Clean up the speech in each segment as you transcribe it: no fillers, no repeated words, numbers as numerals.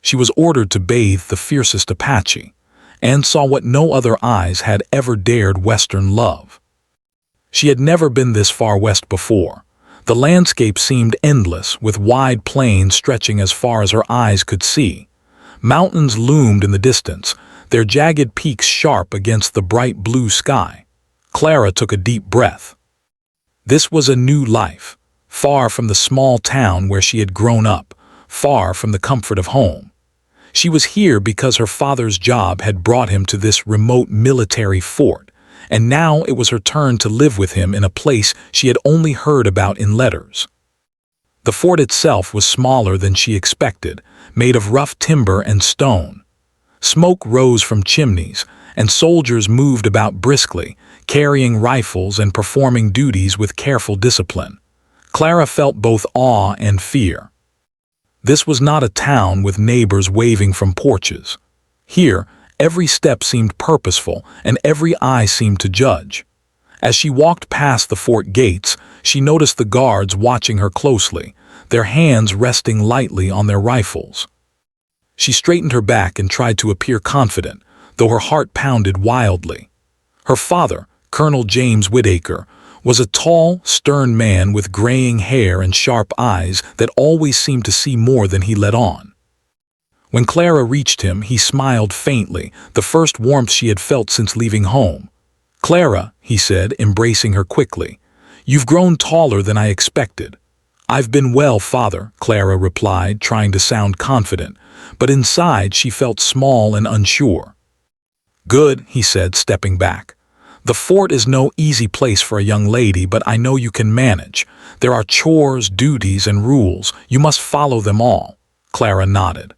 She was ordered to bathe the fiercest Apache, and saw what no other eyes had ever dared Western love. She had never been this far west before. The landscape seemed endless, with wide plains stretching as far as her eyes could see. Mountains loomed in the distance, their jagged peaks sharp against the bright blue sky. Clara took a deep breath. This was a new life, far from the small town where she had grown up, far from the comfort of home. She was here because her father's job had brought him to this remote military fort, and now it was her turn to live with him in a place she had only heard about in letters. The fort itself was smaller than she expected, made of rough timber and stone. Smoke rose from chimneys, and soldiers moved about briskly, carrying rifles and performing duties with careful discipline. Clara felt both awe and fear. This was not a town with neighbors waving from porches. Here, every step seemed purposeful, and every eye seemed to judge. As she walked past the fort gates, she noticed the guards watching her closely, their hands resting lightly on their rifles. She straightened her back and tried to appear confident, though her heart pounded wildly. Her father, Colonel James Whittaker, was a tall, stern man with graying hair and sharp eyes that always seemed to see more than he let on. When Clara reached him, he smiled faintly, the first warmth she had felt since leaving home. "Clara," he said, embracing her quickly, "you've grown taller than I expected." "I've been well, father," Clara replied, trying to sound confident, but inside she felt small and unsure. "Good," he said, stepping back. "The fort is no easy place for a young lady, but I know you can manage. There are chores, duties, and rules. You must follow them all." Clara nodded.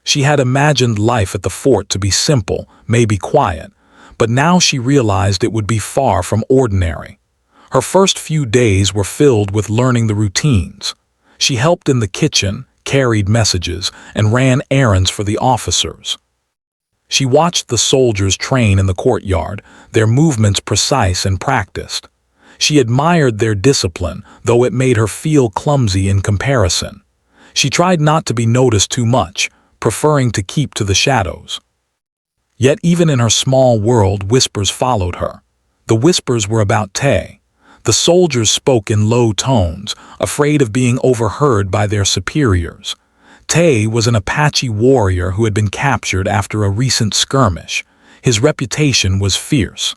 She had imagined life at the fort to be simple, maybe quiet, but now she realized it would be far from ordinary. Her first few days were filled with learning the routines. She helped in the kitchen, carried messages, and ran errands for the officers. She watched the soldiers train in the courtyard, their movements precise and practiced. She admired their discipline, though it made her feel clumsy in comparison. She tried not to be noticed too much, preferring to keep to the shadows. Yet even in her small world, whispers followed her. The whispers were about Tay. The soldiers spoke in low tones, afraid of being overheard by their superiors. Tay was an Apache warrior who had been captured after a recent skirmish. His reputation was fierce.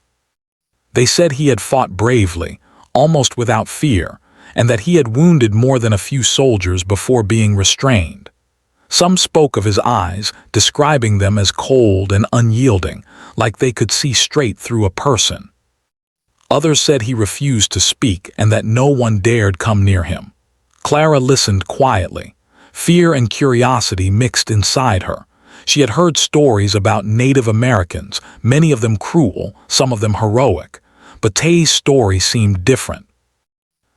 They said he had fought bravely, almost without fear, and that he had wounded more than a few soldiers before being restrained. Some spoke of his eyes, describing them as cold and unyielding, like they could see straight through a person. Others said he refused to speak and that no one dared come near him. Clara listened quietly. Fear and curiosity mixed inside her. She had heard stories about Native Americans, many of them cruel, some of them heroic, but Tay's story seemed different.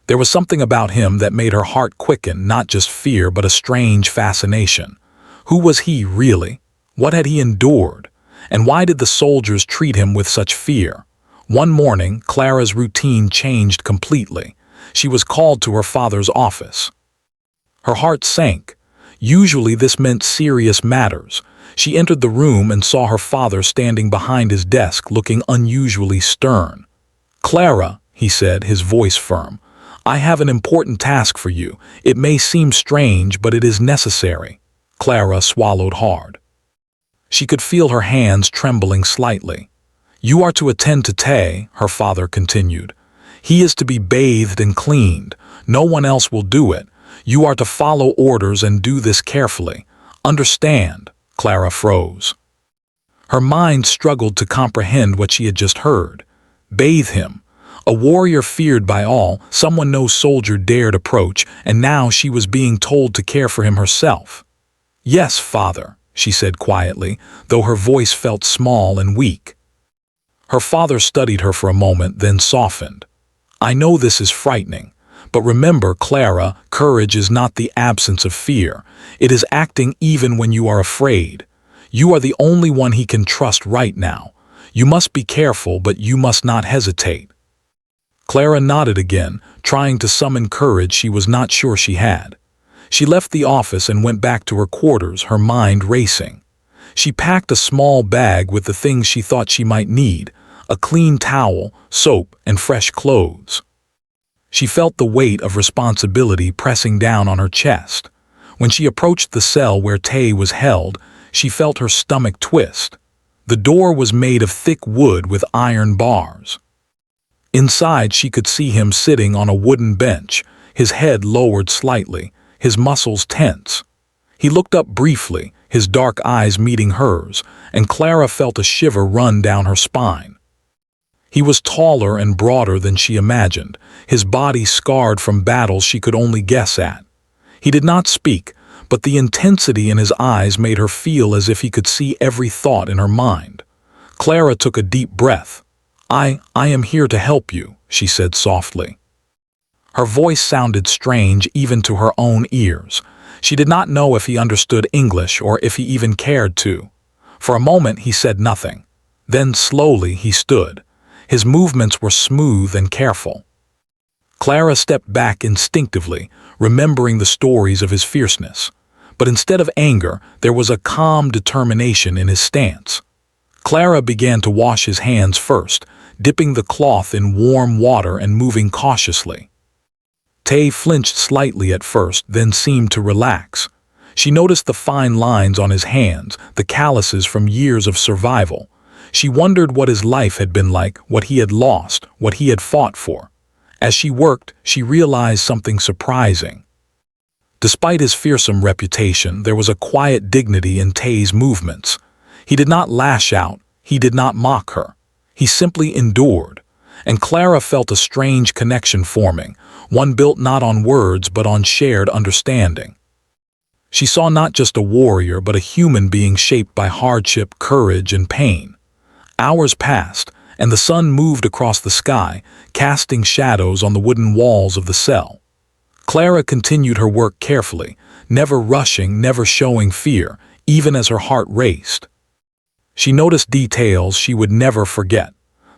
There was something about him that made her heart quicken, not just fear but a strange fascination. Who was he really? What had he endured? And why did the soldiers treat him with such fear? One morning, Clara's routine changed completely. She was called to her father's office. Her heart sank. Usually this meant serious matters. She entered the room and saw her father standing behind his desk, looking unusually stern. "Clara," he said, his voice firm, "I have an important task for you. It may seem strange, but it is necessary." Clara swallowed hard. She could feel her hands trembling slightly. "You are to attend to Tay," her father continued. "He is to be bathed and cleaned. No one else will do it. You are to follow orders and do this carefully. Understand?" Clara froze. Her mind struggled to comprehend what she had just heard. Bathe him. A warrior feared by all, someone no soldier dared approach, and now she was being told to care for him herself. "Yes, father," she said quietly, though her voice felt small and weak. Her father studied her for a moment, then softened. "I know this is frightening. But remember, Clara, courage is not the absence of fear. It is acting even when you are afraid. You are the only one he can trust right now. You must be careful, but you must not hesitate." Clara nodded again, trying to summon courage she was not sure she had. She left the office and went back to her quarters, her mind racing. She packed a small bag with the things she thought she might need: a clean towel, soap, and fresh clothes. She felt the weight of responsibility pressing down on her chest. When she approached the cell where Tay was held, she felt her stomach twist. The door was made of thick wood with iron bars. Inside, she could see him sitting on a wooden bench, his head lowered slightly, his muscles tense. He looked up briefly, his dark eyes meeting hers, and Clara felt a shiver run down her spine. He was taller and broader than she imagined, his body scarred from battles she could only guess at. He did not speak, but the intensity in his eyes made her feel as if he could see every thought in her mind. Clara took a deep breath. I am here to help you," she said softly. Her voice sounded strange even to her own ears. She did not know if he understood English or if he even cared to. For a moment he said nothing. Then slowly he stood. His movements were smooth and careful. Clara stepped back instinctively, remembering the stories of his fierceness. But instead of anger, there was a calm determination in his stance. Clara began to wash his hands first, dipping the cloth in warm water and moving cautiously. Tay flinched slightly at first, then seemed to relax. She noticed the fine lines on his hands, the calluses from years of survival. She wondered what his life had been like, what he had lost, what he had fought for. As she worked, she realized something surprising. Despite his fearsome reputation, there was a quiet dignity in Tay's movements. He did not lash out, he did not mock her. He simply endured. And Clara felt a strange connection forming, one built not on words but on shared understanding. She saw not just a warrior but a human being shaped by hardship, courage, and pain. Hours passed, and the sun moved across the sky, casting shadows on the wooden walls of the cell. Clara continued her work carefully, never rushing, never showing fear, even as her heart raced. She noticed details she would never forget: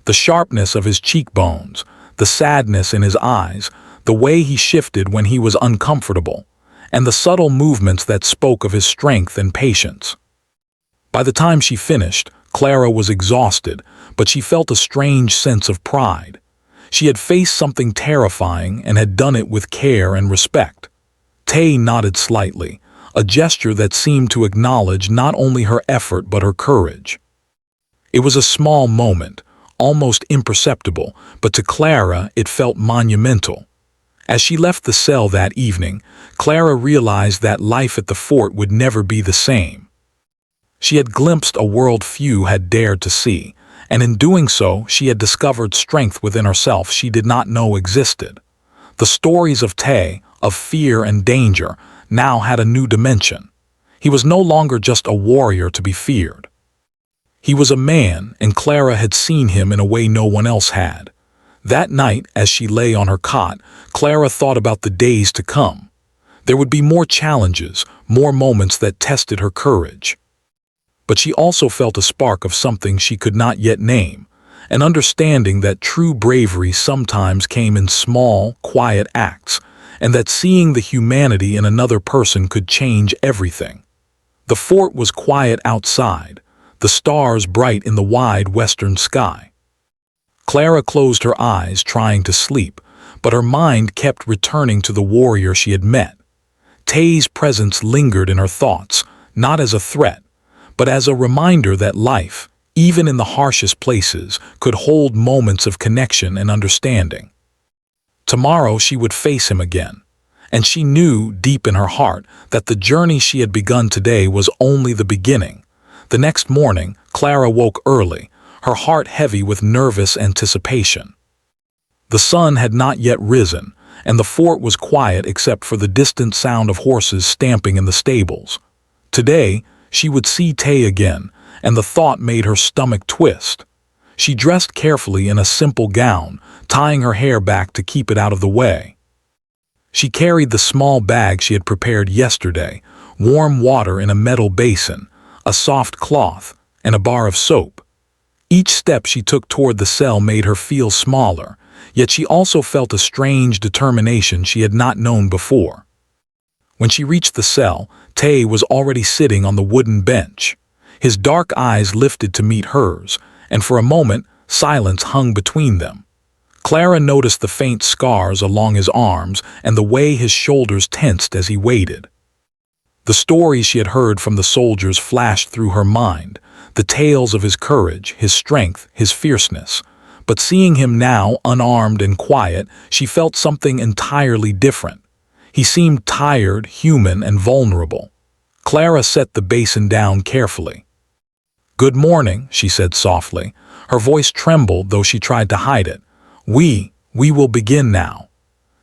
the sharpness of his cheekbones, the sadness in his eyes, the way he shifted when he was uncomfortable, and the subtle movements that spoke of his strength and patience. By the time she finished, Clara was exhausted, but she felt a strange sense of pride. She had faced something terrifying and had done it with care and respect. Tay nodded slightly, a gesture that seemed to acknowledge not only her effort but her courage. It was a small moment, almost imperceptible, but to Clara it felt monumental. As she left the cell that evening, Clara realized that life at the fort would never be the same. She had glimpsed a world few had dared to see, and in doing so she had discovered strength within herself she did not know existed. The stories of Tay, of fear and danger, now had a new dimension. He was no longer just a warrior to be feared. He was a man, and Clara had seen him in a way no one else had. That night, as she lay on her cot, Clara thought about the days to come. There would be more challenges, more moments that tested her courage. But she also felt a spark of something she could not yet name, an understanding that true bravery sometimes came in small, quiet acts, and that seeing the humanity in another person could change everything. The fort was quiet outside, the stars bright in the wide western sky. Clara closed her eyes, trying to sleep, but her mind kept returning to the warrior she had met. Tay's presence lingered in her thoughts, not as a threat, but as a reminder that life, even in the harshest places, could hold moments of connection and understanding. Tomorrow she would face him again, and she knew deep in her heart that the journey she had begun today was only the beginning. The next morning, Clara woke early, her heart heavy with nervous anticipation. The sun had not yet risen, and the fort was quiet except for the distant sound of horses stamping in the stables. Today, she would see Tay again, and the thought made her stomach twist. She dressed carefully in a simple gown, tying her hair back to keep it out of the way. She carried the small bag she had prepared yesterday, warm water in a metal basin, a soft cloth, and a bar of soap. Each step she took toward the cell made her feel smaller, yet she also felt a strange determination she had not known before. When she reached the cell, Tay was already sitting on the wooden bench. His dark eyes lifted to meet hers, and for a moment, silence hung between them. Clara noticed the faint scars along his arms and the way his shoulders tensed as he waited. The stories she had heard from the soldiers flashed through her mind, the tales of his courage, his strength, his fierceness. But seeing him now, unarmed and quiet, she felt something entirely different. He seemed tired, human, and vulnerable. Clara set the basin down carefully. "Good morning," she said softly. Her voice trembled, though she tried to hide it. We will begin now."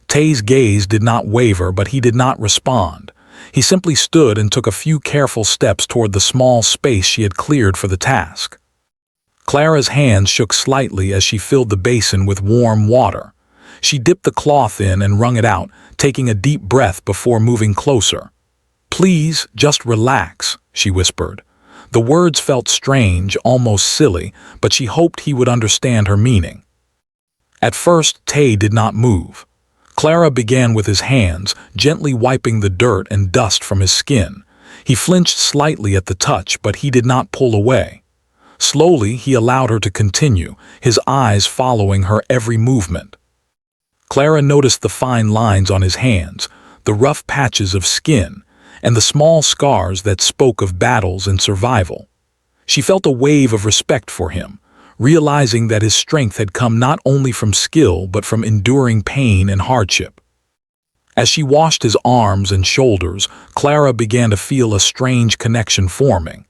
Tay's gaze did not waver, but he did not respond. He simply stood and took a few careful steps toward the small space she had cleared for the task. Clara's hands shook slightly as she filled the basin with warm water. She dipped the cloth in and wrung it out, taking a deep breath before moving closer. "Please, just relax," she whispered. The words felt strange, almost silly, but she hoped he would understand her meaning. At first, Tay did not move. Clara began with his hands, gently wiping the dirt and dust from his skin. He flinched slightly at the touch, but he did not pull away. Slowly, he allowed her to continue, his eyes following her every movement. Clara noticed the fine lines on his hands, the rough patches of skin, and the small scars that spoke of battles and survival. She felt a wave of respect for him, realizing that his strength had come not only from skill but from enduring pain and hardship. As she washed his arms and shoulders, Clara began to feel a strange connection forming.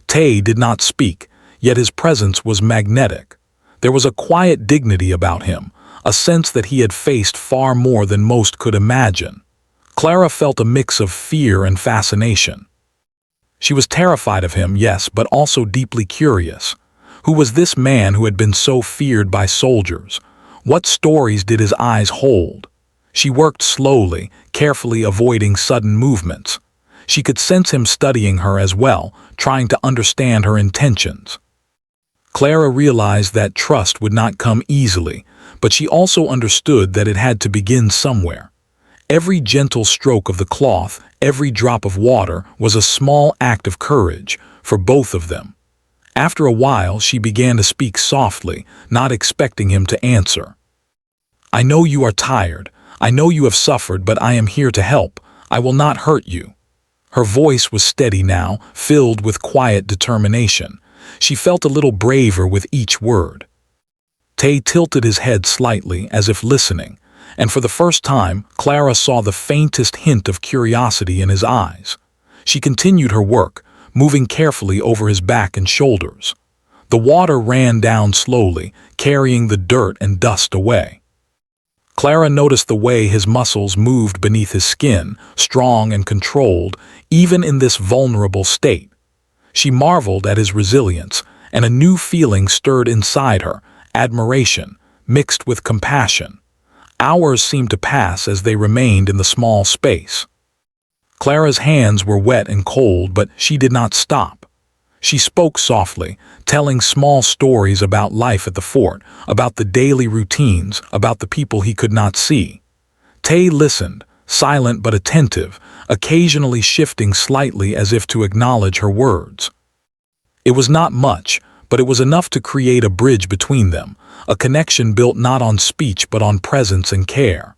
Tay did not speak, yet his presence was magnetic. There was a quiet dignity about him, a sense that he had faced far more than most could imagine. Clara felt a mix of fear and fascination. She was terrified of him, yes, but also deeply curious. Who was this man who had been so feared by soldiers? What stories did his eyes hold? She worked slowly, carefully avoiding sudden movements. She could sense him studying her as well, trying to understand her intentions. Clara realized that trust would not come easily, but she also understood that it had to begin somewhere. Every gentle stroke of the cloth, every drop of water, was a small act of courage for both of them. After a while, she began to speak softly, not expecting him to answer. "I know you are tired. I know you have suffered, but I am here to help. I will not hurt you." Her voice was steady now, filled with quiet determination. She felt a little braver with each word. Tay tilted his head slightly, as if listening, and for the first time, Clara saw the faintest hint of curiosity in his eyes. She continued her work, moving carefully over his back and shoulders. The water ran down slowly, carrying the dirt and dust away. Clara noticed the way his muscles moved beneath his skin, strong and controlled, even in this vulnerable state. She marveled at his resilience, and a new feeling stirred inside her, admiration, mixed with compassion. Hours seemed to pass as they remained in the small space. Clara's hands were wet and cold, but she did not stop. She spoke softly, telling small stories about life at the fort, about the daily routines, about the people he could not see. Tay listened, silent but attentive, occasionally shifting slightly as if to acknowledge her words. It was not much, but it was enough to create a bridge between them, a connection built not on speech but on presence and care.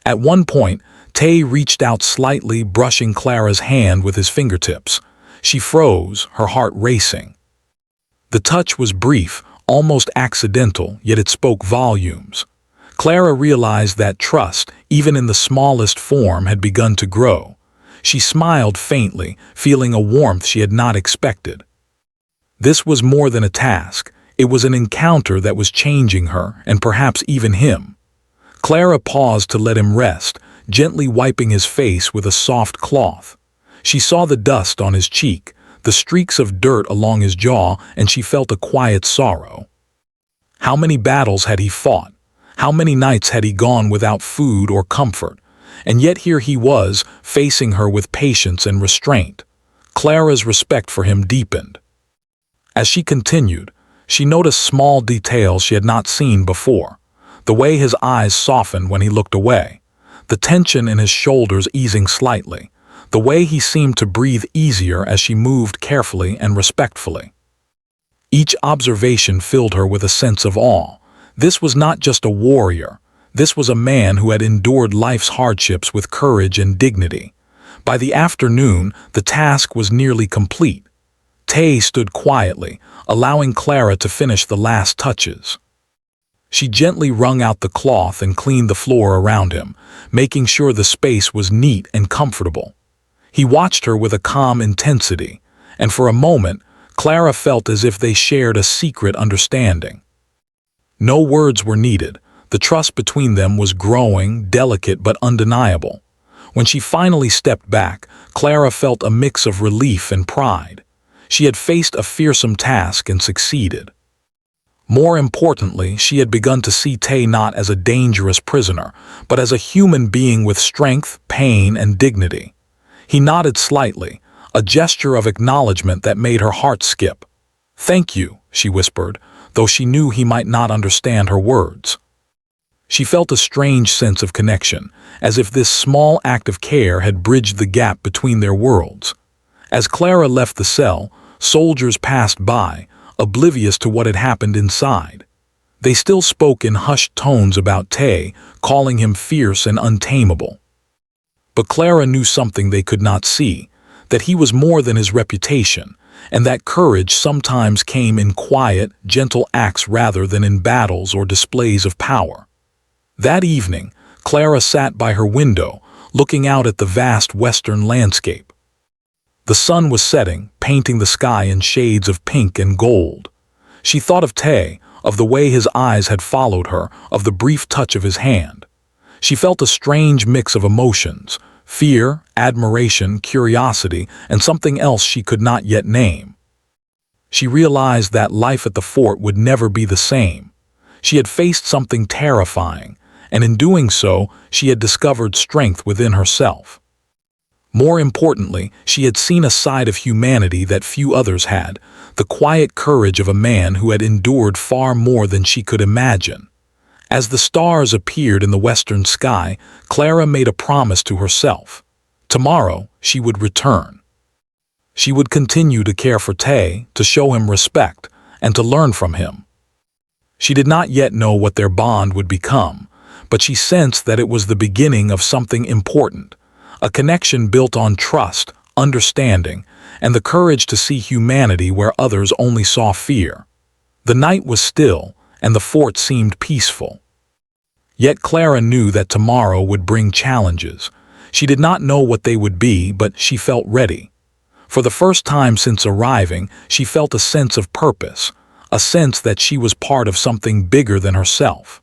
At one point, Tay reached out slightly, brushing Clara's hand with his fingertips. She froze, her heart racing. The touch was brief, almost accidental, yet it spoke volumes. Clara realized that trust, even in the smallest form, had begun to grow. She smiled faintly, feeling a warmth she had not expected. This was more than a task. It was an encounter that was changing her, and perhaps even him. Clara paused to let him rest, gently wiping his face with a soft cloth. She saw the dust on his cheek, the streaks of dirt along his jaw, and she felt a quiet sorrow. How many battles had he fought? How many nights had he gone without food or comfort? And yet here he was, facing her with patience and restraint. Clara's respect for him deepened. As she continued, she noticed small details she had not seen before. The way his eyes softened when he looked away, the tension in his shoulders easing slightly, the way he seemed to breathe easier as she moved carefully and respectfully. Each observation filled her with a sense of awe. This was not just a warrior. This was a man who had endured life's hardships with courage and dignity. By the afternoon, the task was nearly complete. Tay stood quietly, allowing Clara to finish the last touches. She gently wrung out the cloth and cleaned the floor around him, making sure the space was neat and comfortable. He watched her with a calm intensity, and for a moment, Clara felt as if they shared a secret understanding. No words were needed. The trust between them was growing, delicate but undeniable. When she finally stepped back, Clara felt a mix of relief and pride. She had faced a fearsome task and succeeded. More importantly, she had begun to see Tay not as a dangerous prisoner, but as a human being with strength, pain, and dignity. He nodded slightly, a gesture of acknowledgement that made her heart skip. "Thank you," she whispered, though she knew he might not understand her words. She felt a strange sense of connection, as if this small act of care had bridged the gap between their worlds. As Clara left the cell, soldiers passed by, oblivious to what had happened inside. They still spoke in hushed tones about Tay, calling him fierce and untamable. But Clara knew something they could not see, that he was more than his reputation, and that courage sometimes came in quiet, gentle acts rather than in battles or displays of power. That evening, Clara sat by her window, looking out at the vast western landscape. The sun was setting, painting the sky in shades of pink and gold. She thought of Tay, of the way his eyes had followed her, of the brief touch of his hand. She felt a strange mix of emotions: fear, admiration, curiosity, and something else she could not yet name. She realized that life at the fort would never be the same. She had faced something terrifying, and in doing so, she had discovered strength within herself. More importantly, she had seen a side of humanity that few others had, the quiet courage of a man who had endured far more than she could imagine. As the stars appeared in the western sky, Clara made a promise to herself. Tomorrow, she would return. She would continue to care for Tay, to show him respect, and to learn from him. She did not yet know what their bond would become, but she sensed that it was the beginning of something important, a connection built on trust, understanding, and the courage to see humanity where others only saw fear. The night was still, and the fort seemed peaceful. Yet Clara knew that tomorrow would bring challenges. She did not know what they would be, but she felt ready. For the first time since arriving, she felt a sense of purpose, a sense that she was part of something bigger than herself.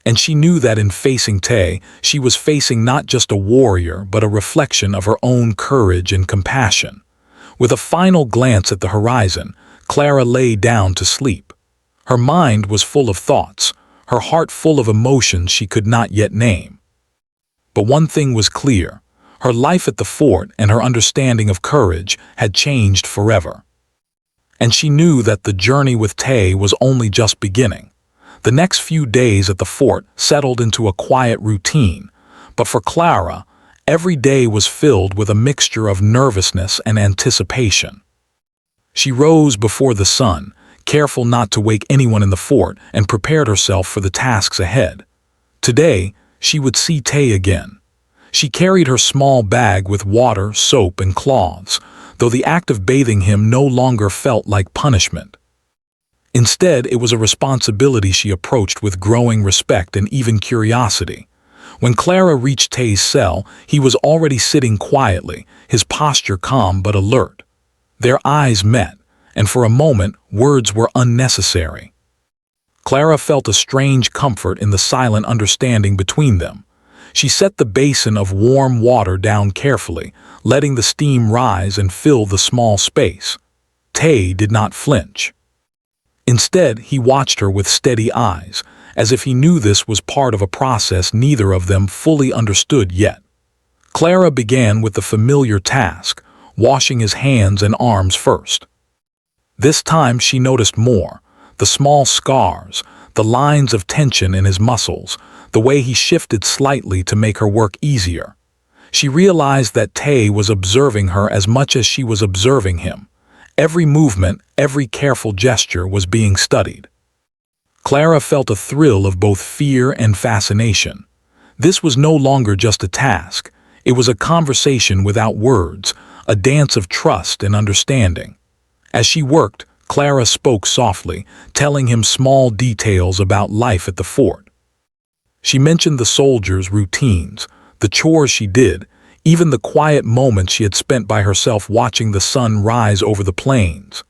And she knew that in facing Tay, she was facing not just a warrior, but a reflection of her own courage and compassion. With a final glance at the horizon, Clara lay down to sleep. Her mind was full of thoughts, her heart full of emotions she could not yet name. But one thing was clear: her life at the fort and her understanding of courage had changed forever. And she knew that the journey with Tay was only just beginning. The next few days at the fort settled into a quiet routine, but for Clara, every day was filled with a mixture of nervousness and anticipation. She rose before the sun, careful not to wake anyone in the fort, and prepared herself for the tasks ahead. Today, she would see Tay again. She carried her small bag with water, soap, and cloths, though the act of bathing him no longer felt like punishment. Instead, it was a responsibility she approached with growing respect and even curiosity. When Clara reached Tay's cell, he was already sitting quietly, his posture calm but alert. Their eyes met, and for a moment, words were unnecessary. Clara felt a strange comfort in the silent understanding between them. She set the basin of warm water down carefully, letting the steam rise and fill the small space. Tay did not flinch. Instead, he watched her with steady eyes, as if he knew this was part of a process neither of them fully understood yet. Clara began with the familiar task, washing his hands and arms first. This time she noticed more: the small scars, the lines of tension in his muscles, the way he shifted slightly to make her work easier. She realized that Tay was observing her as much as she was observing him. Every movement, every careful gesture was being studied. Clara felt a thrill of both fear and fascination. This was no longer just a task. It was a conversation without words, a dance of trust and understanding. As she worked, Clara spoke softly, telling him small details about life at the fort. She mentioned the soldiers' routines, the chores she did, even the quiet moments she had spent by herself watching the sun rise over the plains.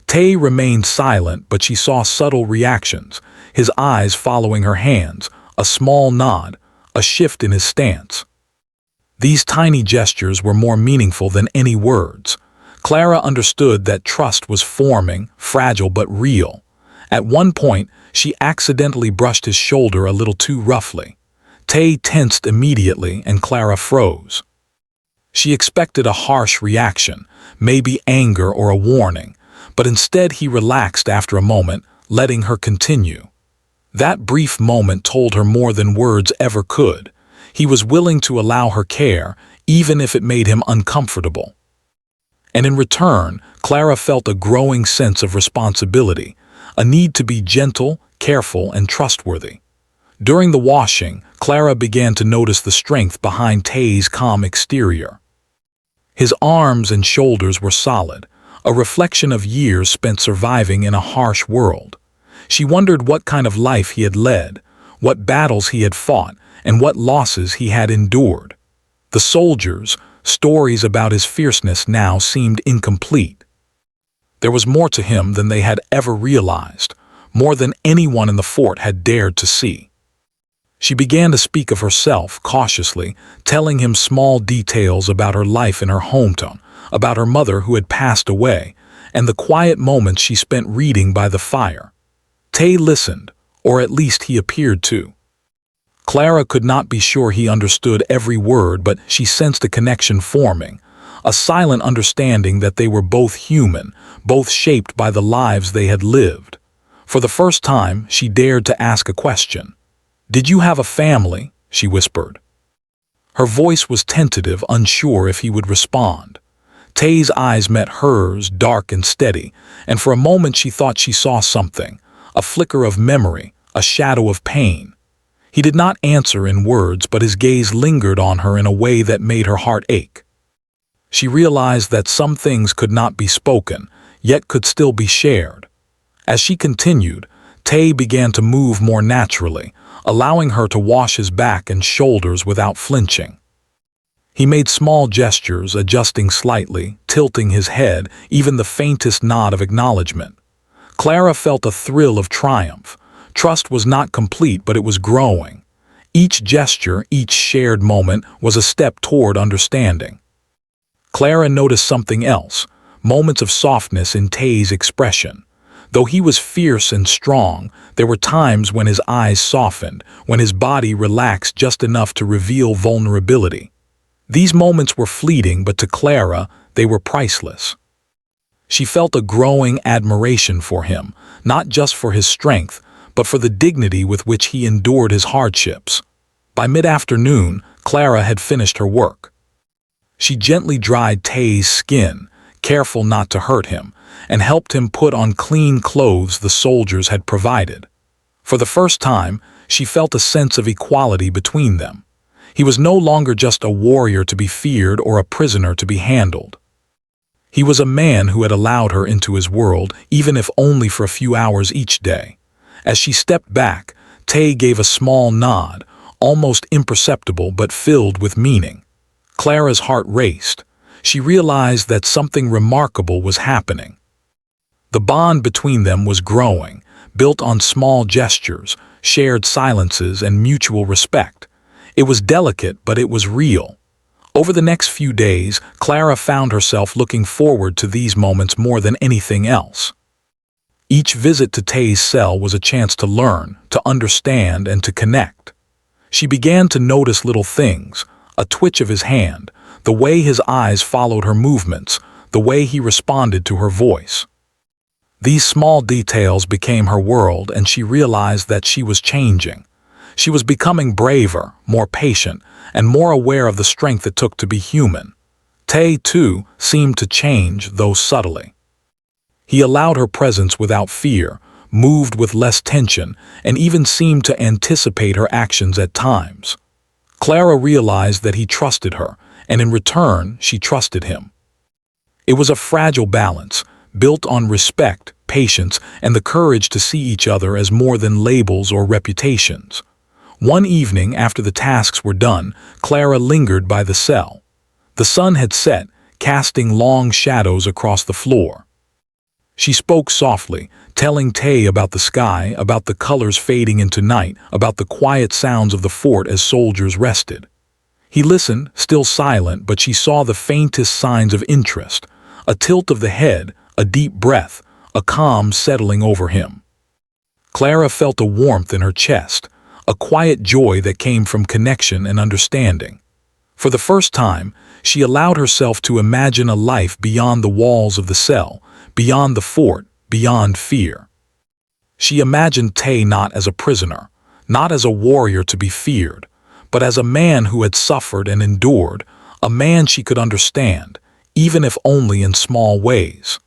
Tay remained silent, but she saw subtle reactions, his eyes following her hands, a small nod, a shift in his stance. These tiny gestures were more meaningful than any words. Clara understood that trust was forming, fragile but real. At one point, she accidentally brushed his shoulder a little too roughly. Tay tensed immediately and Clara froze. She expected a harsh reaction, maybe anger or a warning, but instead he relaxed after a moment, letting her continue. That brief moment told her more than words ever could. He was willing to allow her care, even if it made him uncomfortable. And in return, Clara felt a growing sense of responsibility, a need to be gentle, careful, and trustworthy. During the washing, Clara began to notice the strength behind Tay's calm exterior. His arms and shoulders were solid, a reflection of years spent surviving in a harsh world. She wondered what kind of life he had led, what battles he had fought, and what losses he had endured. The soldiers, stories about his fierceness now seemed incomplete. There was more to him than they had ever realized, more than anyone in the fort had dared to see. She began to speak of herself cautiously, telling him small details about her life in her hometown, about her mother who had passed away, and the quiet moments she spent reading by the fire. Tay listened, or at least he appeared to. Clara could not be sure he understood every word, but she sensed a connection forming, a silent understanding that they were both human, both shaped by the lives they had lived. For the first time, she dared to ask a question. "Did you have a family?" she whispered. Her voice was tentative, unsure if he would respond. Tay's eyes met hers, dark and steady, and for a moment she thought she saw something, a flicker of memory, a shadow of pain. He did not answer in words, but his gaze lingered on her in a way that made her heart ache. She realized that some things could not be spoken, yet could still be shared. As she continued, Tay began to move more naturally, allowing her to wash his back and shoulders without flinching. He made small gestures, adjusting slightly, tilting his head, even the faintest nod of acknowledgement. Clara felt a thrill of triumph. Trust was not complete, but it was growing. Each gesture, each shared moment, was a step toward understanding. Clara noticed something else, moments of softness in Tay's expression. Though he was fierce and strong, there were times when his eyes softened, when his body relaxed just enough to reveal vulnerability. These moments were fleeting, but to Clara, they were priceless. She felt a growing admiration for him, not just for his strength, but for the dignity with which he endured his hardships. By mid-afternoon, Clara had finished her work. She gently dried Tay's skin, careful not to hurt him, and helped him put on clean clothes the soldiers had provided. For the first time, she felt a sense of equality between them. He was no longer just a warrior to be feared or a prisoner to be handled. He was a man who had allowed her into his world, even if only for a few hours each day. As she stepped back, Tay gave a small nod, almost imperceptible but filled with meaning. Clara's heart raced. She realized that something remarkable was happening. The bond between them was growing, built on small gestures, shared silences, and mutual respect. It was delicate, but it was real. Over the next few days, Clara found herself looking forward to these moments more than anything else. Each visit to Tay's cell was a chance to learn, to understand, and to connect. She began to notice little things, a twitch of his hand, the way his eyes followed her movements, the way he responded to her voice. These small details became her world, and she realized that she was changing. She was becoming braver, more patient, and more aware of the strength it took to be human. Tay, too, seemed to change, though subtly. He allowed her presence without fear, moved with less tension, and even seemed to anticipate her actions at times. Clara realized that he trusted her, and in return, she trusted him. It was a fragile balance, built on respect, patience, and the courage to see each other as more than labels or reputations. One evening, after the tasks were done, Clara lingered by the cell. The sun had set, casting long shadows across the floor. She spoke softly, telling Tay about the sky, about the colors fading into night, about the quiet sounds of the fort as soldiers rested. He listened, still silent, but she saw the faintest signs of interest, a tilt of the head, a deep breath, a calm settling over him. Clara felt a warmth in her chest, a quiet joy that came from connection and understanding. For the first time, she allowed herself to imagine a life beyond the walls of the cell, beyond the fort, beyond fear. She imagined Tay not as a prisoner, not as a warrior to be feared, but as a man who had suffered and endured, a man she could understand, even if only in small ways.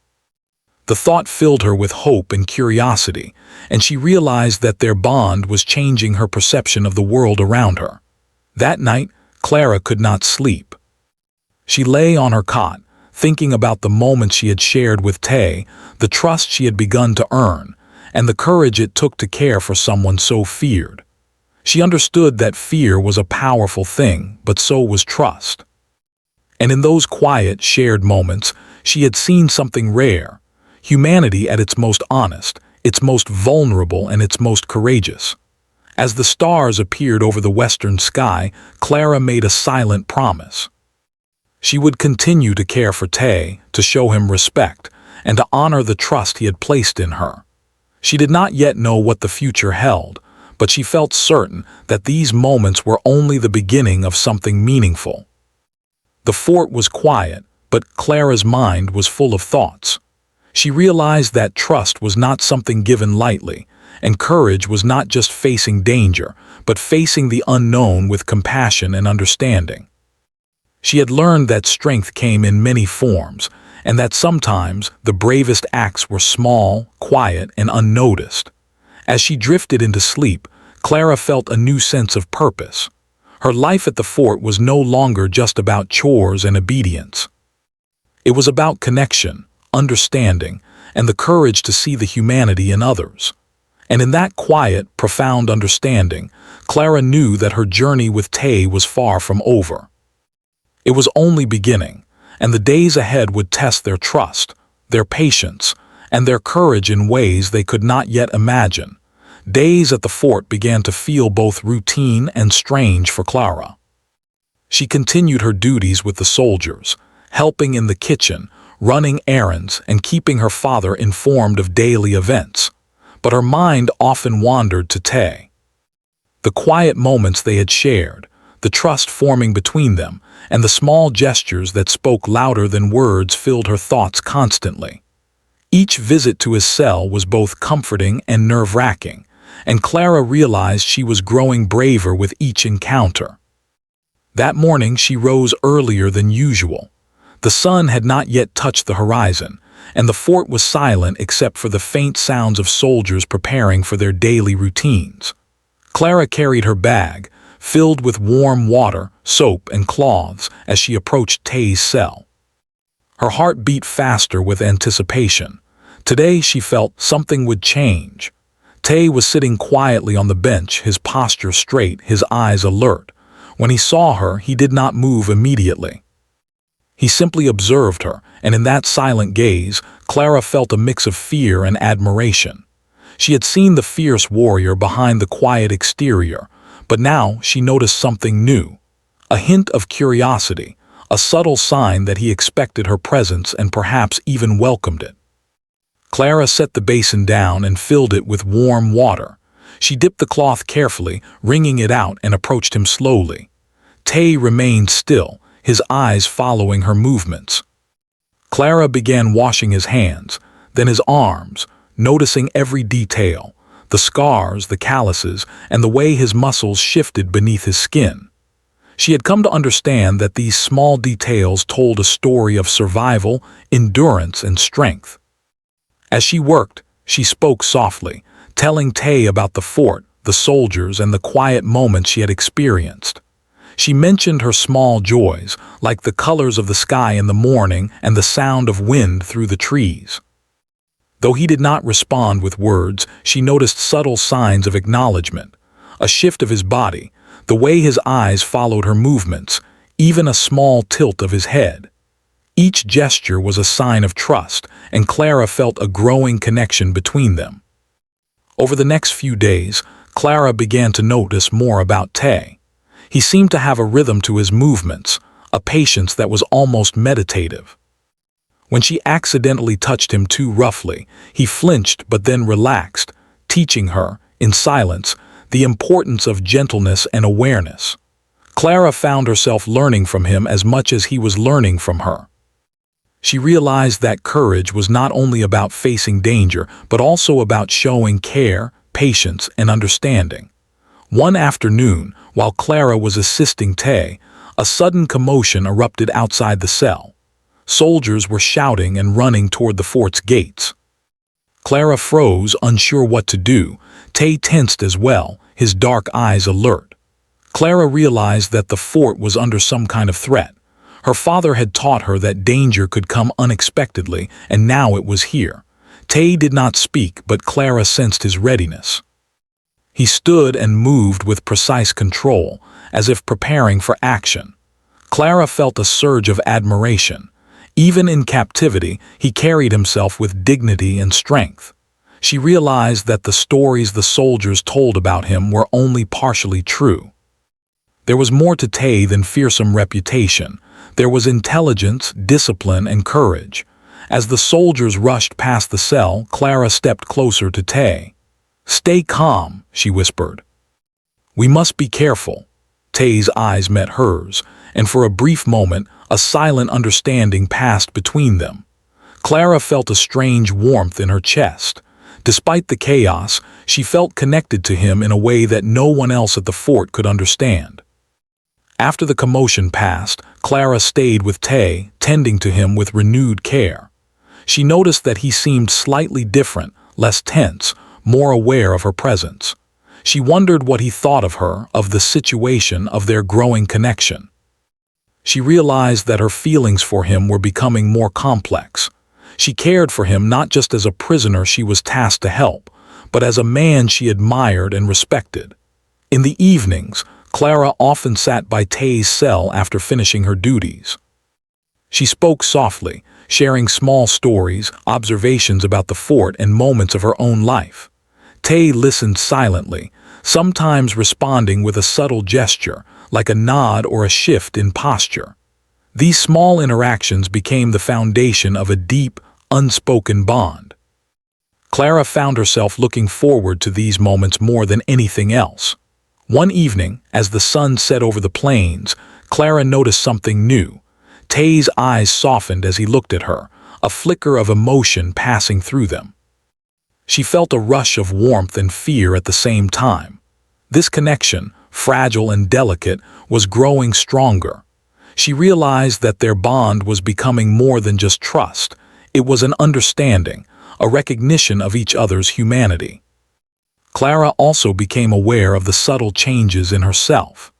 The thought filled her with hope and curiosity, and she realized that their bond was changing her perception of the world around her. That night, Clara could not sleep. She lay on her cot, thinking about the moments she had shared with Tay, the trust she had begun to earn, and the courage it took to care for someone so feared. She understood that fear was a powerful thing, but so was trust. And in those quiet, shared moments, she had seen something rare, humanity at its most honest, its most vulnerable, and its most courageous. As the stars appeared over the western sky, Clara made a silent promise. She would continue to care for Tay, to show him respect, and to honor the trust he had placed in her. She did not yet know what the future held, but she felt certain that these moments were only the beginning of something meaningful. The fort was quiet, but Clara's mind was full of thoughts. She realized that trust was not something given lightly, and courage was not just facing danger, but facing the unknown with compassion and understanding. She had learned that strength came in many forms, and that sometimes the bravest acts were small, quiet, and unnoticed. As she drifted into sleep, Clara felt a new sense of purpose. Her life at the fort was no longer just about chores and obedience. It was about connection, understanding, and the courage to see the humanity in others. And in that quiet, profound understanding, Clara knew that her journey with Tay was far from over. It was only beginning, and the days ahead would test their trust, their patience, and their courage in ways they could not yet imagine. Days at the fort began to feel both routine and strange for Clara. She continued her duties with the soldiers, helping in the kitchen, running errands, and keeping her father informed of daily events. But her mind often wandered to Tay. The quiet moments they had shared, the trust forming between them, and the small gestures that spoke louder than words filled her thoughts constantly. Each visit to his cell was both comforting and nerve-wracking, and Clara realized she was growing braver with each encounter. That morning she rose earlier than usual. The sun had not yet touched the horizon, and the fort was silent except for the faint sounds of soldiers preparing for their daily routines. Clara carried her bag, filled with warm water, soap, and cloths, as she approached Tay's cell. Her heart beat faster with anticipation. Today she felt something would change. Tay was sitting quietly on the bench, his posture straight, his eyes alert. When he saw her, he did not move immediately. He simply observed her, and in that silent gaze, Clara felt a mix of fear and admiration. She had seen the fierce warrior behind the quiet exterior, but now she noticed something new. A hint of curiosity, a subtle sign that he expected her presence and perhaps even welcomed it. Clara set the basin down and filled it with warm water. She dipped the cloth carefully, wringing it out, and approached him slowly. Tay remained still, his eyes following her movements. Clara began washing his hands, then his arms, noticing every detail, the scars, the calluses, and the way his muscles shifted beneath his skin. She had come to understand that these small details told a story of survival, endurance, and strength. As she worked, she spoke softly, telling Tay about the fort, the soldiers, and the quiet moments she had experienced. She mentioned her small joys, like the colors of the sky in the morning and the sound of wind through the trees. Though he did not respond with words, she noticed subtle signs of acknowledgement, a shift of his body, the way his eyes followed her movements, even a small tilt of his head. Each gesture was a sign of trust, and Clara felt a growing connection between them. Over the next few days, Clara began to notice more about Tay. He seemed to have a rhythm to his movements, a patience that was almost meditative. When she accidentally touched him too roughly, he flinched but then relaxed, teaching her, in silence, the importance of gentleness and awareness. Clara found herself learning from him as much as he was learning from her. She realized that courage was not only about facing danger, but also about showing care, patience, and understanding. One afternoon, while Clara was assisting Tay, a sudden commotion erupted outside the cell. Soldiers were shouting and running toward the fort's gates. Clara froze, unsure what to do. Tay tensed as well, his dark eyes alert. Clara realized that the fort was under some kind of threat. Her father had taught her that danger could come unexpectedly, and now it was here. Tay did not speak, but Clara sensed his readiness. He stood and moved with precise control, as if preparing for action. Clara felt a surge of admiration. Even in captivity, he carried himself with dignity and strength. She realized that the stories the soldiers told about him were only partially true. There was more to Tay than fearsome reputation. There was intelligence, discipline, and courage. As the soldiers rushed past the cell, Clara stepped closer to Tay. "Stay calm," she whispered. "We must be careful." Tay's eyes met hers, and for a brief moment, a silent understanding passed between them. Clara felt a strange warmth in her chest. Despite the chaos, she felt connected to him in a way that no one else at the fort could understand. After the commotion passed, Clara stayed with Tay, tending to him with renewed care. She noticed that he seemed slightly different, less tense, more aware of her presence. She wondered what he thought of her, of the situation, of their growing connection. She realized that her feelings for him were becoming more complex. She cared for him not just as a prisoner she was tasked to help, but as a man she admired and respected. In the evenings, Clara often sat by Tay's cell after finishing her duties. She spoke softly, sharing small stories, observations about the fort, and moments of her own life. Tay listened silently, sometimes responding with a subtle gesture, like a nod or a shift in posture. These small interactions became the foundation of a deep, unspoken bond. Clara found herself looking forward to these moments more than anything else. One evening, as the sun set over the plains, Clara noticed something new. Tay's eyes softened as he looked at her, a flicker of emotion passing through them. She felt a rush of warmth and fear at the same time. This connection, fragile and delicate, was growing stronger. She realized that their bond was becoming more than just trust. It was an understanding, a recognition of each other's humanity. Clara also became aware of the subtle changes in herself.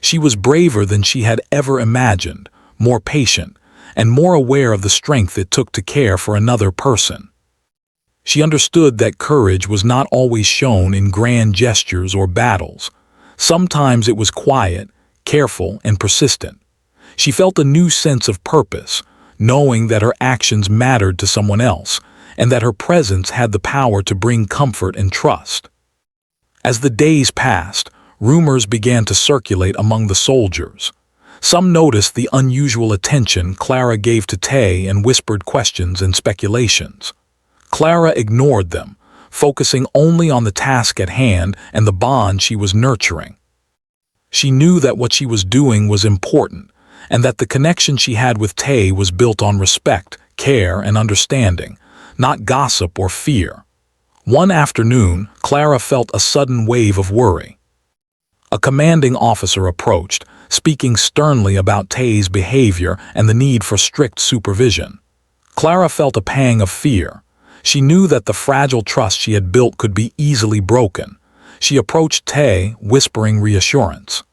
She was braver than she had ever imagined, more patient, and more aware of the strength it took to care for another person. She understood that courage was not always shown in grand gestures or battles. Sometimes it was quiet, careful, and persistent. She felt a new sense of purpose, knowing that her actions mattered to someone else, and that her presence had the power to bring comfort and trust. As the days passed, rumors began to circulate among the soldiers. Some noticed the unusual attention Clara gave to Tay and whispered questions and speculations. Clara ignored them, focusing only on the task at hand and the bond she was nurturing. She knew that what she was doing was important, and that the connection she had with Tay was built on respect, care, and understanding, not gossip or fear. One afternoon, Clara felt a sudden wave of worry. A commanding officer approached, speaking sternly about Tay's behavior and the need for strict supervision. Clara felt a pang of fear. She knew that the fragile trust she had built could be easily broken. She approached Tay, whispering reassurance.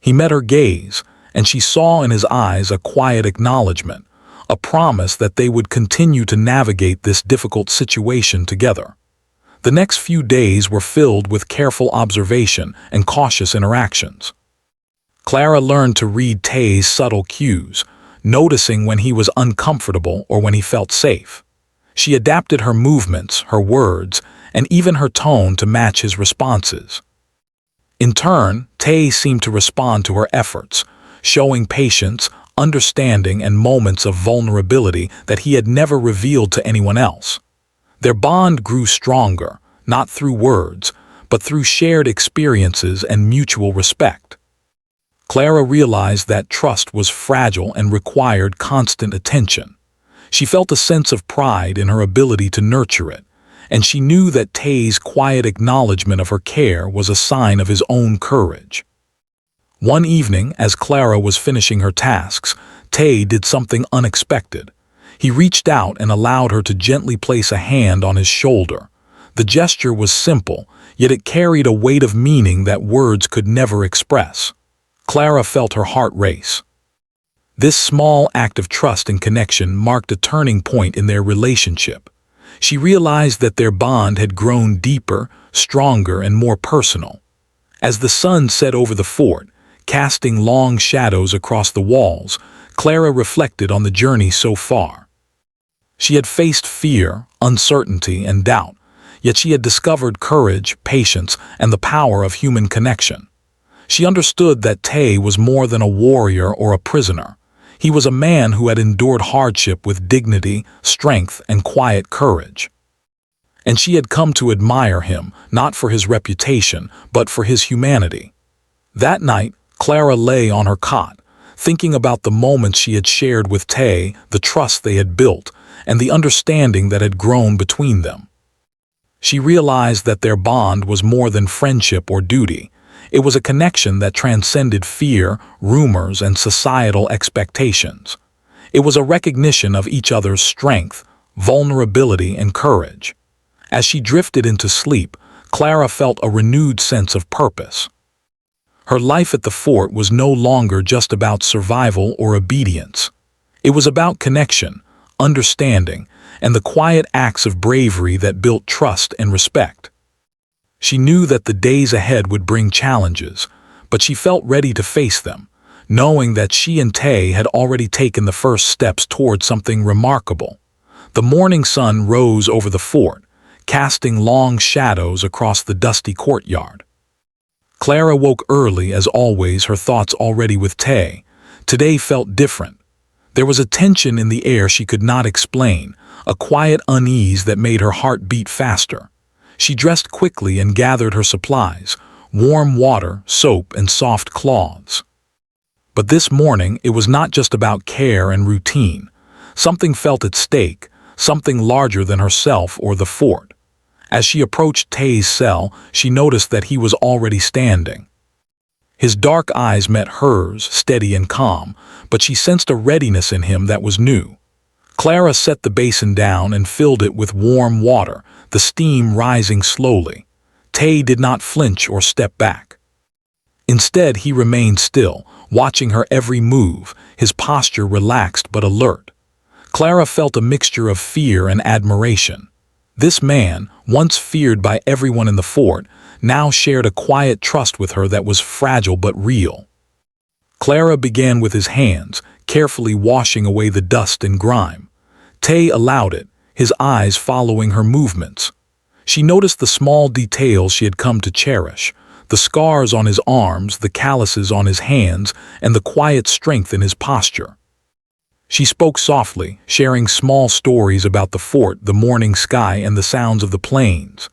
He met her gaze, and she saw in his eyes a quiet acknowledgement, a promise that they would continue to navigate this difficult situation together. The next few days were filled with careful observation and cautious interactions. Clara learned to read Tay's subtle cues, noticing when he was uncomfortable or when he felt safe. She adapted her movements, her words, and even her tone to match his responses. In turn, Tay seemed to respond to her efforts, showing patience, understanding, and moments of vulnerability that he had never revealed to anyone else. Their bond grew stronger, not through words, but through shared experiences and mutual respect. Clara realized that trust was fragile and required constant attention. She felt a sense of pride in her ability to nurture it, and she knew that Tay's quiet acknowledgement of her care was a sign of his own courage. One evening, as Clara was finishing her tasks, Tay did something unexpected. He reached out and allowed her to gently place a hand on his shoulder. The gesture was simple, yet it carried a weight of meaning that words could never express. Clara felt her heart race. This small act of trust and connection marked a turning point in their relationship. She realized that their bond had grown deeper, stronger, and more personal. As the sun set over the fort, casting long shadows across the walls, Clara reflected on the journey so far. She had faced fear, uncertainty, and doubt, yet she had discovered courage, patience, and the power of human connection. She understood that Tay was more than a warrior or a prisoner. He was a man who had endured hardship with dignity, strength, and quiet courage. And she had come to admire him, not for his reputation, but for his humanity. That night, Clara lay on her cot, thinking about the moments she had shared with Tay, the trust they had built, and the understanding that had grown between them. She realized that their bond was more than friendship or duty. It was a connection that transcended fear, rumors, and societal expectations. It was a recognition of each other's strength, vulnerability, and courage. As she drifted into sleep, Clara felt a renewed sense of purpose. Her life at the fort was no longer just about survival or obedience. It was about connection, understanding, and the quiet acts of bravery that built trust and respect. She knew that the days ahead would bring challenges, but she felt ready to face them, knowing that she and Tay had already taken the first steps toward something remarkable. The morning sun rose over the fort, casting long shadows across the dusty courtyard. Clara woke early, as always, her thoughts already with Tay. Today felt different. There was a tension in the air she could not explain, a quiet unease that made her heart beat faster. She dressed quickly and gathered her supplies, warm water, soap, and soft cloths. But this morning, it was not just about care and routine. Something felt at stake, something larger than herself or the fort. As she approached Tay's cell, she noticed that he was already standing. His dark eyes met hers, steady and calm, but she sensed a readiness in him that was new. Clara set the basin down and filled it with warm water, the steam rising slowly. Tay did not flinch or step back. Instead, he remained still, watching her every move, his posture relaxed but alert. Clara felt a mixture of fear and admiration. This man, once feared by everyone in the fort, now shared a quiet trust with her that was fragile but real. Clara began with his hands, carefully washing away the dust and grime. Tay allowed it, his eyes following her movements. She noticed the small details she had come to cherish, the scars on his arms, the calluses on his hands, and the quiet strength in his posture. She spoke softly, sharing small stories about the fort, the morning sky, and the sounds of the plains.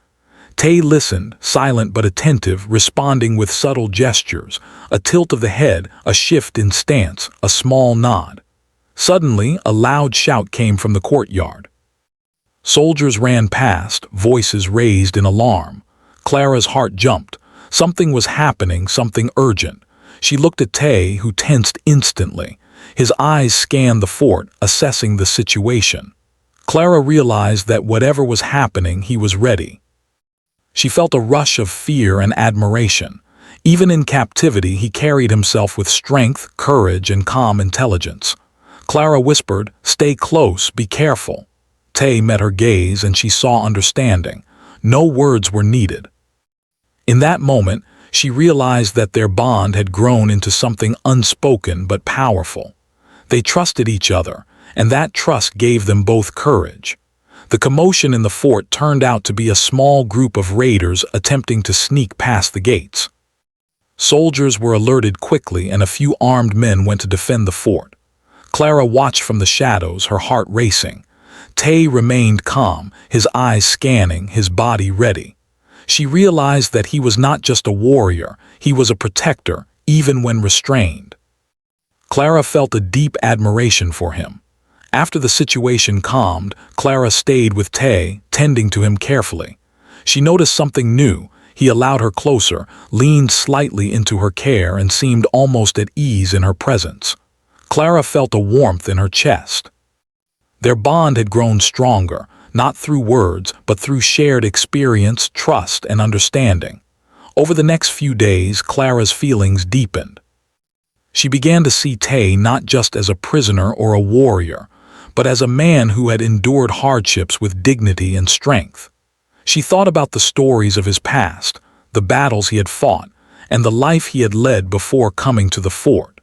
Tay listened, silent but attentive, responding with subtle gestures, a tilt of the head, a shift in stance, a small nod. Suddenly, a loud shout came from the courtyard. Soldiers ran past, voices raised in alarm. Clara's heart jumped. Something was happening, something urgent. She looked at Tay, who tensed instantly. His eyes scanned the fort, assessing the situation. Clara realized that whatever was happening, he was ready. She felt a rush of fear and admiration. Even in captivity, he carried himself with strength, courage, and calm intelligence. Clara whispered, "Stay close, be careful." Tay met her gaze and she saw understanding. No words were needed. In that moment, she realized that their bond had grown into something unspoken but powerful. They trusted each other, and that trust gave them both courage. The commotion in the fort turned out to be a small group of raiders attempting to sneak past the gates. Soldiers were alerted quickly and a few armed men went to defend the fort. Clara watched from the shadows, her heart racing. Tay remained calm, his eyes scanning, his body ready. She realized that he was not just a warrior, he was a protector, even when restrained. Clara felt a deep admiration for him. After the situation calmed, Clara stayed with Tay, tending to him carefully. She noticed something new. He allowed her closer, leaned slightly into her care, and seemed almost at ease in her presence. Clara felt a warmth in her chest. Their bond had grown stronger, not through words, but through shared experience, trust, and understanding. Over the next few days, Clara's feelings deepened. She began to see Tay not just as a prisoner or a warrior, but as a man who had endured hardships with dignity and strength. She thought about the stories of his past, the battles he had fought, and the life he had led before coming to the fort.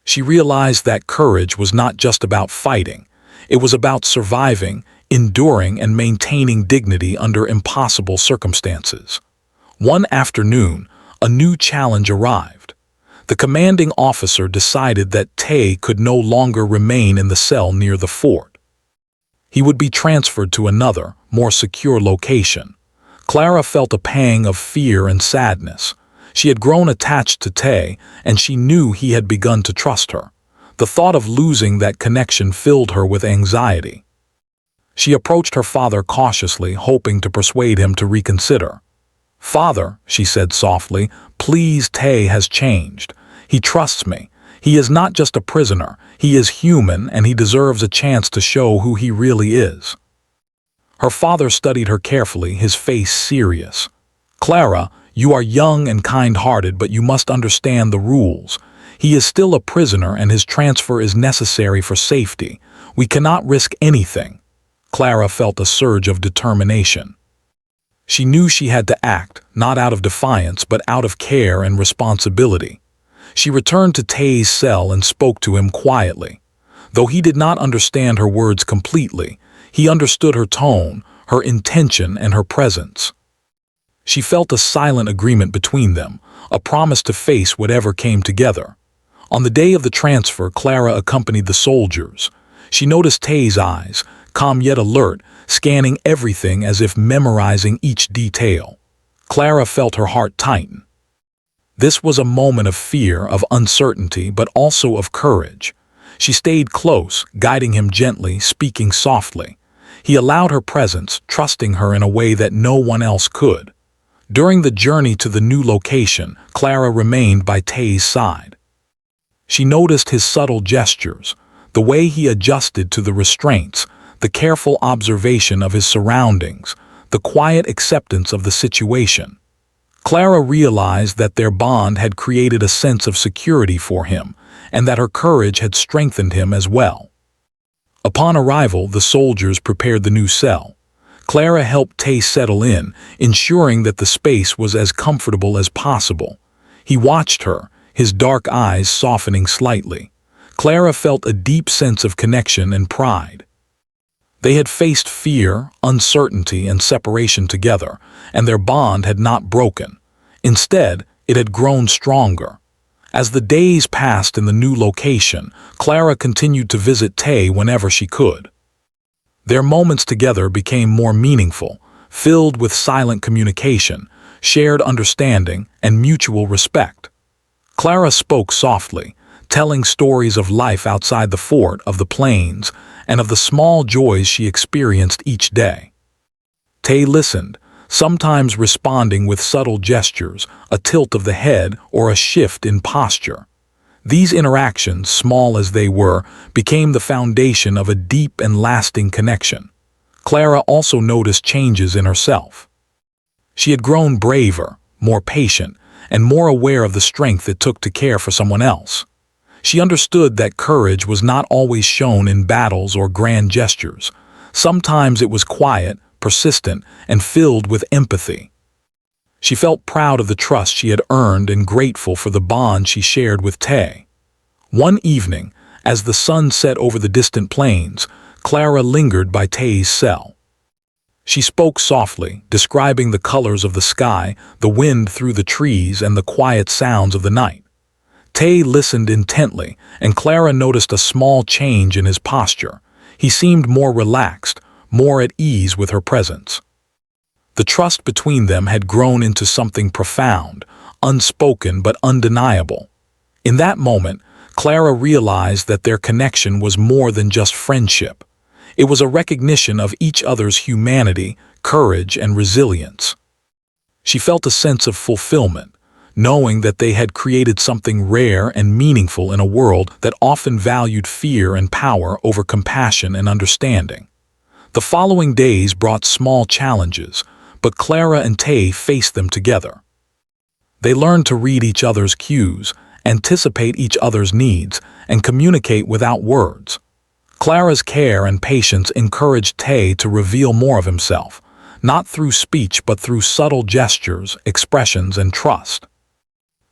She realized that courage was not just about fighting. It was about surviving, enduring, and maintaining dignity under impossible circumstances. One afternoon, a new challenge arrived. The commanding officer decided that Tay could no longer remain in the cell near the fort. He would be transferred to another, more secure location. Clara felt a pang of fear and sadness. She had grown attached to Tay, and she knew he had begun to trust her. The thought of losing that connection filled her with anxiety. She approached her father cautiously, hoping to persuade him to reconsider. "Father," she said softly, "please, Tay has changed. He trusts me. He is not just a prisoner. He is human, and he deserves a chance to show who he really is." Her father studied her carefully, his face serious. "Clara, you are young and kind-hearted, but you must understand the rules. He is still a prisoner, and his transfer is necessary for safety. We cannot risk anything." Clara felt a surge of determination. She knew she had to act, not out of defiance, but out of care and responsibility. She returned to Tay's cell and spoke to him quietly. Though he did not understand her words completely, he understood her tone, her intention, and her presence. She felt a silent agreement between them, a promise to face whatever came together. On the day of the transfer, Clara accompanied the soldiers. She noticed Tay's eyes, calm yet alert, scanning everything as if memorizing each detail. Clara felt her heart tighten. This was a moment of fear, of uncertainty, but also of courage. She stayed close, guiding him gently, speaking softly. He allowed her presence, trusting her in a way that no one else could. During the journey to the new location, Clara remained by Tay's side. She noticed his subtle gestures, the way he adjusted to the restraints, the careful observation of his surroundings, the quiet acceptance of the situation. Clara realized that their bond had created a sense of security for him, and that her courage had strengthened him as well. Upon arrival, the soldiers prepared the new cell. Clara helped Tay settle in, ensuring that the space was as comfortable as possible. He watched her, his dark eyes softening slightly. Clara felt a deep sense of connection and pride. They had faced fear, uncertainty, and separation together, and their bond had not broken. Instead, it had grown stronger. As the days passed in the new location, Clara continued to visit Tay whenever she could. Their moments together became more meaningful, filled with silent communication, shared understanding, and mutual respect. Clara spoke softly, telling stories of life outside the fort, of the plains, and of the small joys she experienced each day. Tay listened, sometimes responding with subtle gestures, a tilt of the head, or a shift in posture. These interactions, small as they were, became the foundation of a deep and lasting connection. Clara also noticed changes in herself. She had grown braver, more patient, and more aware of the strength it took to care for someone else. She understood that courage was not always shown in battles or grand gestures. Sometimes it was quiet, persistent, and filled with empathy. She felt proud of the trust she had earned and grateful for the bond she shared with Tay. One evening, as the sun set over the distant plains, Clara lingered by Tay's cell. She spoke softly, describing the colors of the sky, the wind through the trees, and the quiet sounds of the night. Tay listened intently, and Clara noticed a small change in his posture. He seemed more relaxed, more at ease with her presence. The trust between them had grown into something profound, unspoken but undeniable. In that moment, Clara realized that their connection was more than just friendship. It was a recognition of each other's humanity, courage, and resilience. She felt a sense of fulfillment, knowing that they had created something rare and meaningful in a world that often valued fear and power over compassion and understanding. The following days brought small challenges, but Clara and Tay faced them together. They learned to read each other's cues, anticipate each other's needs, and communicate without words. Clara's care and patience encouraged Tay to reveal more of himself, not through speech but through subtle gestures, expressions, and trust.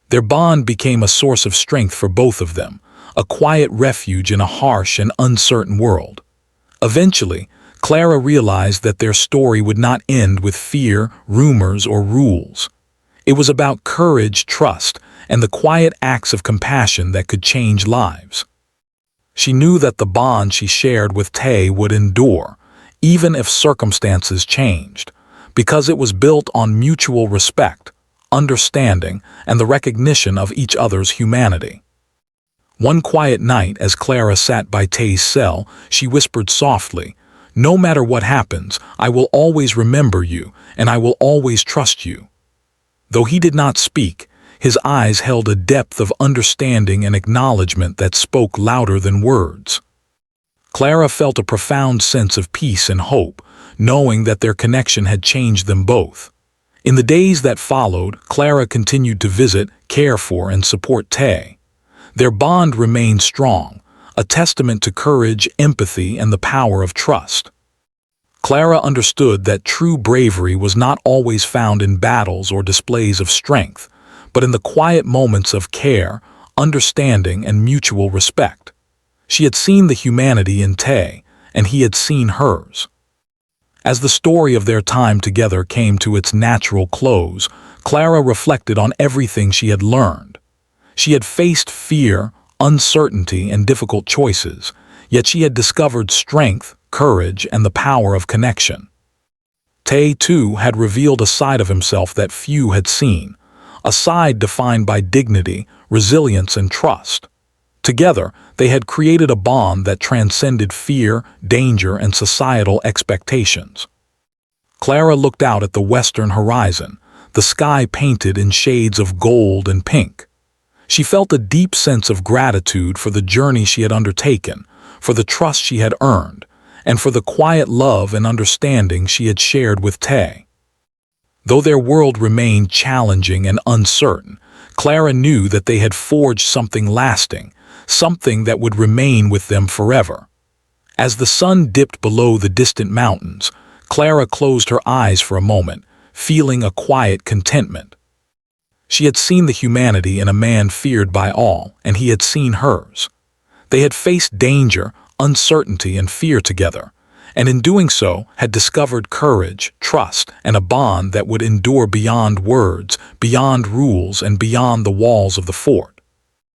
Their bond became a source of strength for both of them, a quiet refuge in a harsh and uncertain world. Eventually, Clara realized that their story would not end with fear, rumors, or rules. It was about courage, trust, and the quiet acts of compassion that could change lives. She knew that the bond she shared with Tay would endure, even if circumstances changed, because it was built on mutual respect, understanding, and the recognition of each other's humanity. One quiet night, as Clara sat by Tay's cell, she whispered softly, "No matter what happens, I will always remember you, and I will always trust you." Though he did not speak, his eyes held a depth of understanding and acknowledgement that spoke louder than words. Clara felt a profound sense of peace and hope, knowing that their connection had changed them both. In the days that followed, Clara continued to visit, care for, and support Tay. Their bond remained strong, a testament to courage, empathy, and the power of trust. Clara understood that true bravery was not always found in battles or displays of strength, but in the quiet moments of care, understanding, and mutual respect. She had seen the humanity in Tay, and he had seen hers. As the story of their time together came to its natural close, Clara reflected on everything she had learned. She had faced fear, uncertainty, and difficult choices, yet she had discovered strength, courage, and the power of connection. Tay, too, had revealed a side of himself that few had seen, a side defined by dignity, resilience, and trust. Together, they had created a bond that transcended fear, danger, and societal expectations. Clara looked out at the western horizon, the sky painted in shades of gold and pink. She felt a deep sense of gratitude for the journey she had undertaken, for the trust she had earned, and for the quiet love and understanding she had shared with Tay. Though their world remained challenging and uncertain, Clara knew that they had forged something lasting, something that would remain with them forever. As the sun dipped below the distant mountains, Clara closed her eyes for a moment, feeling a quiet contentment. She had seen the humanity in a man feared by all, and he had seen hers. They had faced danger, uncertainty, and fear together, and in doing so had discovered courage, trust, and a bond that would endure beyond words, beyond rules, and beyond the walls of the fort.